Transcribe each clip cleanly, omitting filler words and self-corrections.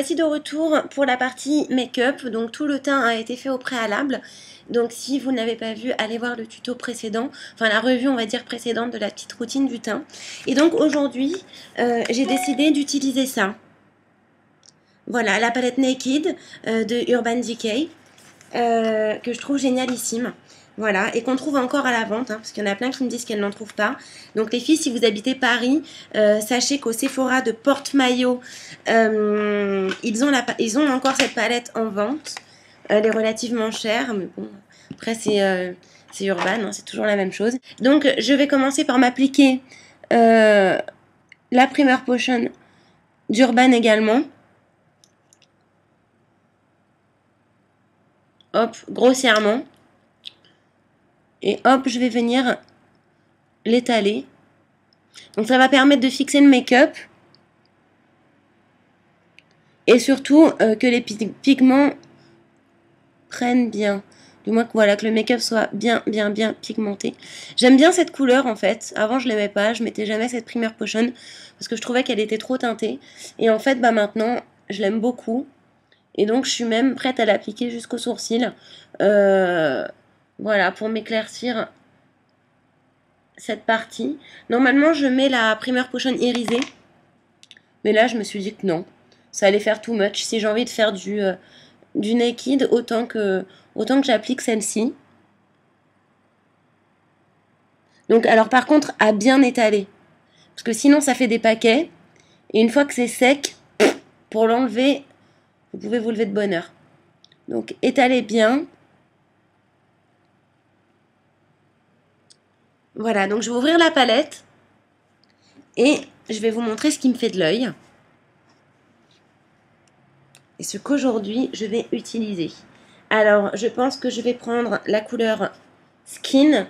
voici de retour pour la partie make-up. Donc tout le teint a été fait au préalable. Donc si vous n'avez pas vu, allez voir le tuto précédent, enfin la revue on va dire précédente de la petite routine du teint. Et donc aujourd'hui, j'ai décidé d'utiliser ça. Voilà, la palette Naked de Urban Decay, que je trouve génialissime. Voilà, et qu'on trouve encore à la vente, hein, parce qu'il y en a plein qui me disent qu'elles n'en trouvent pas. Donc les filles, si vous habitez Paris, sachez qu'au Sephora de Porte-Maillot, ils ont encore cette palette en vente. Elle est relativement chère, mais bon, après c'est Urban, hein, c'est toujours la même chose. Donc je vais commencer par m'appliquer la Primer Potion d'Urban également. Hop, grossièrement. Et hop, je vais venir l'étaler. Donc ça va permettre de fixer le make-up. Et surtout que les pigments prennent bien. Du moins que, voilà, que le make-up soit bien pigmenté. J'aime bien cette couleur en fait. Avant je l'aimais pas, je mettais jamais cette Primer Potion parce que je trouvais qu'elle était trop teintée. Et en fait, bah maintenant, je l'aime beaucoup. Et donc je suis même prête à l'appliquer jusqu'aux sourcils. Voilà, pour m'éclaircir cette partie. Normalement, je mets la Primer Potion irisée. Mais là, je me suis dit que non. Ça allait faire too much. Si j'ai envie de faire du naked, autant que j'applique celle-ci. Donc, alors par contre, à bien étaler. Parce que sinon, ça fait des paquets. Et une fois que c'est sec, pour l'enlever, vous pouvez vous lever de bonne heure. Donc, étalez bien. Voilà, donc je vais ouvrir la palette. Et je vais vous montrer ce qui me fait de l'œil. Et ce qu'aujourd'hui, je vais utiliser. Alors, je pense que je vais prendre la couleur Skin,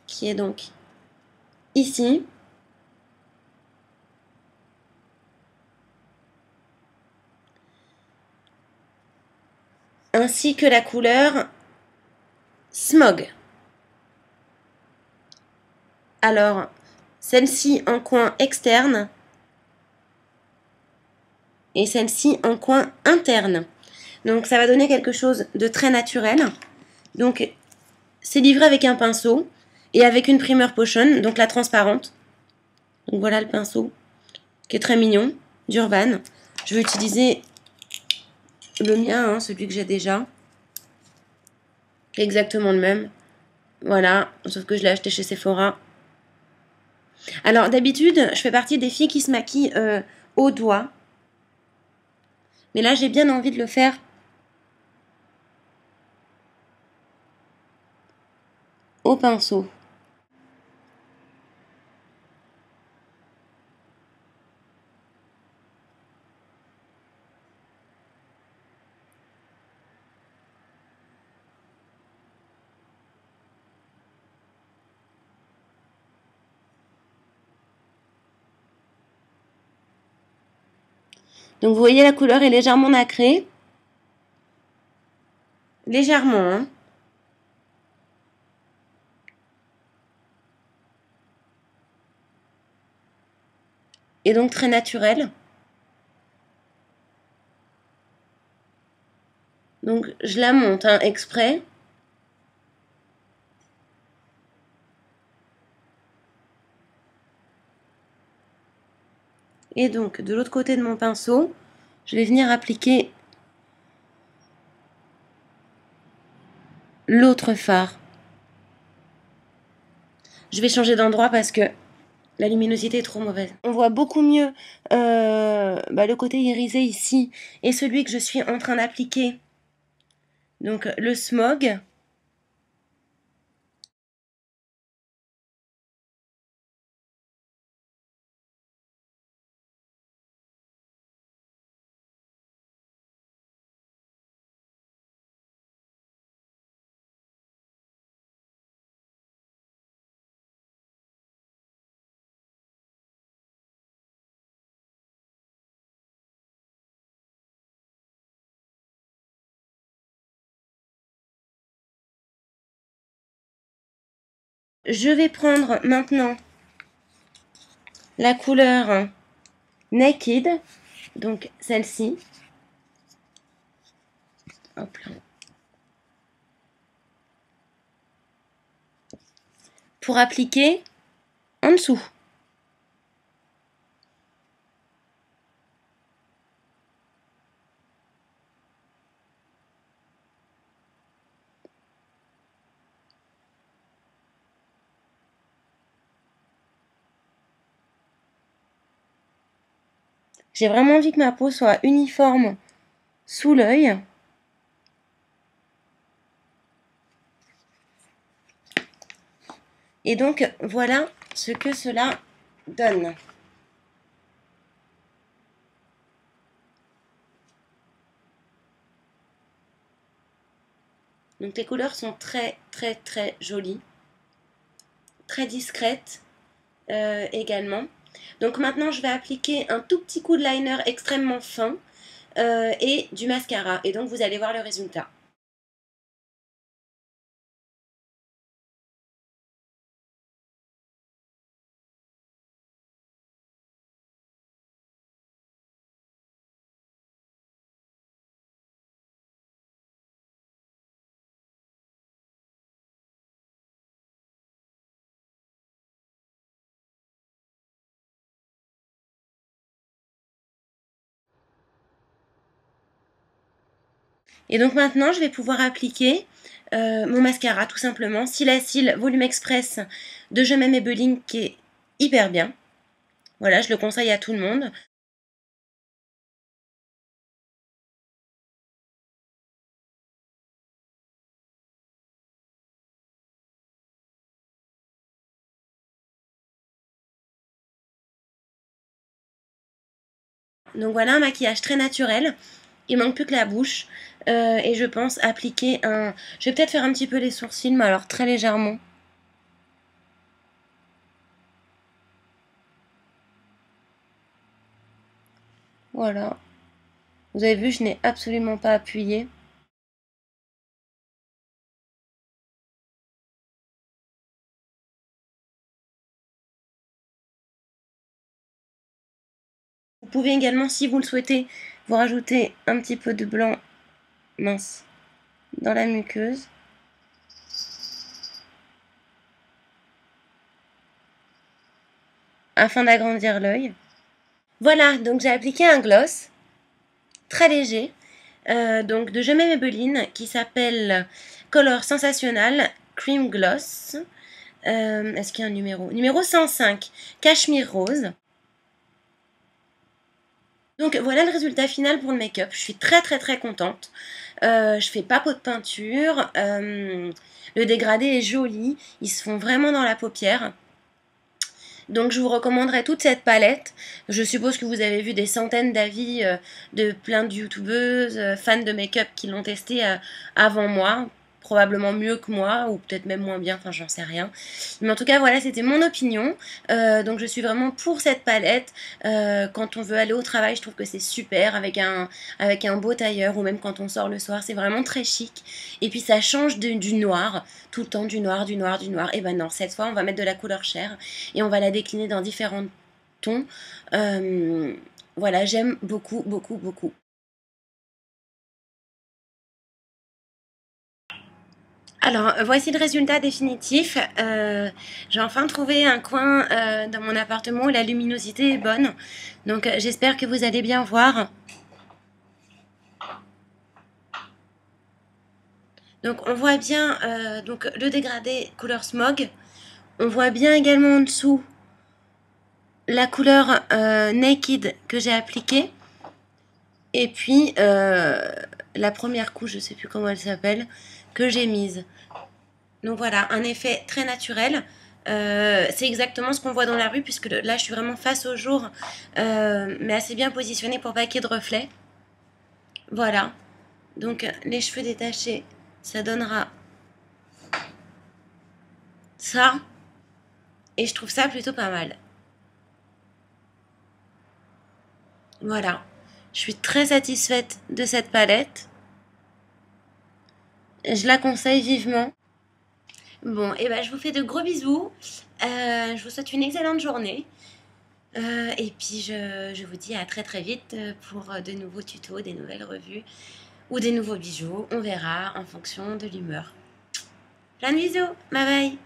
qui est donc ici. Ainsi que la couleur Smog. Alors, celle-ci en coin externe et celle-ci en coin interne. Donc, ça va donner quelque chose de très naturel. Donc, c'est livré avec un pinceau et avec une Primer Potion, donc la transparente. Donc, voilà le pinceau qui est très mignon, d'Urban. Je vais utiliser le mien, hein, celui que j'ai déjà. Exactement le même. Voilà, sauf que je l'ai acheté chez Sephora. Alors d'habitude, je fais partie des filles qui se maquillent au doigt. Mais là, j'ai bien envie de le faire au pinceau. Donc vous voyez, la couleur est légèrement nacrée. Légèrement, hein. Et donc très naturelle. Donc je la monte, hein, exprès. Et donc de l'autre côté de mon pinceau, je vais venir appliquer l'autre fard. Je vais changer d'endroit parce que la luminosité est trop mauvaise. On voit beaucoup mieux le côté irisé ici et celui que je suis en train d'appliquer. Donc le Smog. Je vais prendre maintenant la couleur Naked, donc celle-ci. Hop là. Pour appliquer en dessous. J'ai vraiment envie que ma peau soit uniforme sous l'œil. Et donc, voilà ce que cela donne. Donc, les couleurs sont très, très, très jolies. Très discrètes également. Donc, maintenant, je vais appliquer un tout petit coup de liner extrêmement fin et du mascara. Et donc, vous allez voir le résultat. Et donc maintenant, je vais pouvoir appliquer mon mascara tout simplement. Cils Volume Express de Je m'aime Maybelline qui est hyper bien. Voilà, je le conseille à tout le monde. Donc voilà un maquillage très naturel. Il manque plus que la bouche. Et je pense appliquer un... Je vais peut-être faire un petit peu les sourcils, mais alors très légèrement. Voilà. Vous avez vu, je n'ai absolument pas appuyé. Vous pouvez également, si vous le souhaitez, vous rajouter un petit peu de blanc mince dans la muqueuse. Afin d'agrandir l'œil. Voilà, donc j'ai appliqué un gloss très léger, donc de Je m'aime Maybelline, qui s'appelle Color Sensationnel Cream Gloss. Est-ce qu'il y a un numéro? Numéro 105, Cachemire Rose. Donc voilà le résultat final pour le make-up. Je suis très très très contente. Je fais pas pot de peinture. Le dégradé est joli. Ils se font vraiment dans la paupière. Donc je vous recommanderais toute cette palette. Je suppose que vous avez vu des centaines d'avis de plein de youtubeuses, fans de make-up qui l'ont testé avant moi. Probablement mieux que moi, ou peut-être même moins bien, enfin j'en sais rien. Mais en tout cas, voilà, c'était mon opinion. Donc je suis vraiment pour cette palette. Quand on veut aller au travail, je trouve que c'est super avec un beau tailleur, ou même quand on sort le soir, c'est vraiment très chic. Et puis ça change du noir, tout le temps du noir, du noir, du noir. Et ben non, cette fois on va mettre de la couleur chair et on va la décliner dans différents tons. Voilà, j'aime beaucoup, beaucoup, beaucoup. Alors, voici le résultat définitif. J'ai enfin trouvé un coin dans mon appartement où la luminosité est bonne. Donc, j'espère que vous allez bien voir. Donc, on voit bien donc, le dégradé couleur smog. On voit bien également en dessous la couleur Naked que j'ai appliquée. Et puis, la première couche, je ne sais plus comment elle s'appelle, que j'ai mise. Donc voilà, un effet très naturel. C'est exactement ce qu'on voit dans la rue, puisque là, je suis vraiment face au jour, mais assez bien positionnée pour pas qu'il y ait de reflets. Voilà. Donc, les cheveux détachés, ça donnera ça. Et je trouve ça plutôt pas mal. Voilà. Je suis très satisfaite de cette palette. Je la conseille vivement. Bon, et ben je vous fais de gros bisous. Je vous souhaite une excellente journée. Et puis je vous dis à très très vite pour de nouveaux tutos, des nouvelles revues ou des nouveaux bijoux. On verra en fonction de l'humeur. Plein de bisous, bye bye.